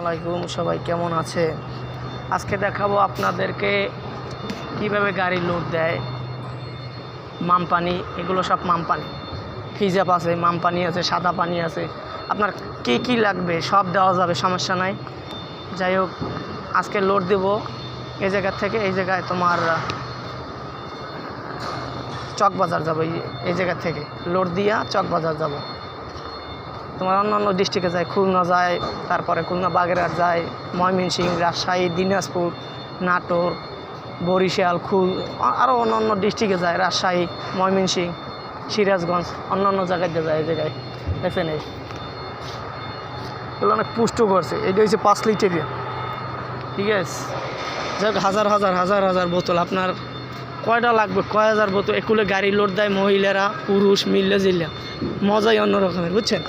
আলাইকুম, সবাই কেমন আছে? আজকে দেখাবো আপনাদেরকে কিভাবে গাড়ি লোড দেয়। মামপানি, এগুলো সব মামপানি। ফিজাপ আছে, মামপানি আছে, সাদা পানি আছে। আপনার কি লাগবে সব দেওয়া যাবে, সমস্যা নাই। যাই হোক, আজকে লোড দেব এই জায়গা থেকে এই জায়গায়, তোমার চকবাজার যাবো। এই জায়গা থেকে লোড দিয়া চকবাজার যাব। তোমার অন্যান্য ডিস্ট্রিক্টে যায়, খুলনা যায়, তারপরে খুলনা বাগেরহাট যায়, ময়মনসিংহ, রাজশাহী, দিনাজপুর, নাটোর, বরিশাল, আরও অন্যান্য ডিস্ট্রিক্টে যায়, রাজশাহী, ময়মনসিংহ, সিরাজগঞ্জ, অন্যান্য জায়গায় যায়। এই জায়গায় দেখেন, এগুলো অনেক পুষ্ট করছে। এটা হচ্ছে 5 লিটারের, ঠিক আছে? যাক, হাজার হাজার হাজার হাজার বোতল। আপনার কয়টা লাগবে, কয় হাজার বোতল এগুলো গাড়ি লোড দেয় মহিলারা, পুরুষ মিললে জিল্লা, মজাই অন্য রকমের, বুঝছেন?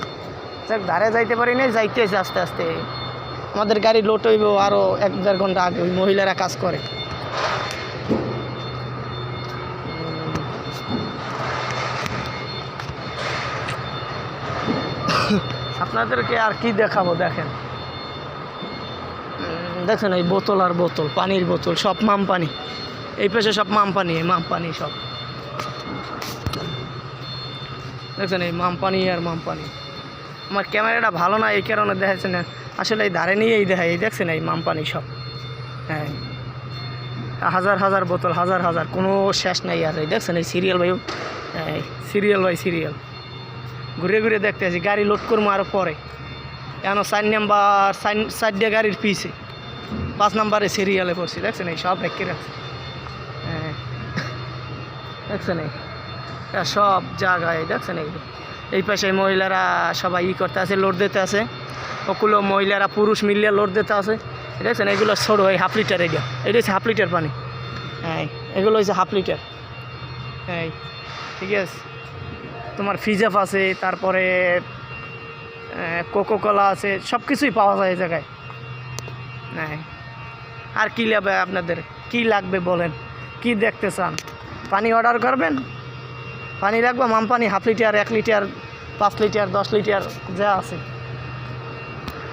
যাক, ধারে যাইতে পারি না, যাইতেছে আস্তে আস্তে। আমাদের গাড়ি লোড হইব আরও 1-1.5 ঘন্টা আগে। ওই মহিলারা কাজ করে। আপনাদেরকে আর কি দেখাবো, দেখেন এই বোতল আর বোতল, পানির বোতল, সব মামপানি। এই পাশে সব মামপানি সব দেখছেন, এই মামপানি আর মামপানি। আমার ক্যামেরাটা ভালো না, এই কারণে দেখাচ্ছে না। আসলে এই ধারে নিয়েই দেখায়। এই দেখছেন, এই মামপানি সব, হ্যাঁ, হাজার হাজার বোতল, হাজার হাজার, কোনো শেষ নাই। আর এই দেখছেন, এই সিরিয়াল ভাই, হ্যাঁ, সিরিয়াল বাই সিরিয়াল ঘুরে ঘুরে দেখতে আছি। গাড়ি লোড করবো আরও পরে, কেন 4 নাম্বার 4 গাড়ির পিছে 5 নাম্বারে সিরিয়ালে পড়ছি। দেখছেন, এই সব রেখে রাখছে, হ্যাঁ, দেখছেন এই সব জায়গায়। দেখছেন এই পাশে মহিলারা সবাই করতে আছে, লোড দিতে আছে। ওগুলো মহিলারা পুরুষ মিলিয়ে লোড দিতে আছে। দেখছেন, এগুলো ছোটো হয় 1/2 লিটার। এটা হচ্ছে 1/2 লিটার পানি, হ্যাঁ, এগুলো হচ্ছে 1/2 লিটার, হ্যাঁ, ঠিক আছে? তোমার ফিজাপ আছে, তারপরে কোকোকোলা আছে, সব কিছুই পাওয়া যায় এই জায়গায়, হ্যাঁ। আর কী লাগবে আপনাদের, কি লাগবে বলেন, কি দেখতে চান? পানি অর্ডার করবেন, পানি রাখবো মামপানি 1/2 লিটার, 1 লিটার, 5 লিটার, 10 লিটার যা আছে।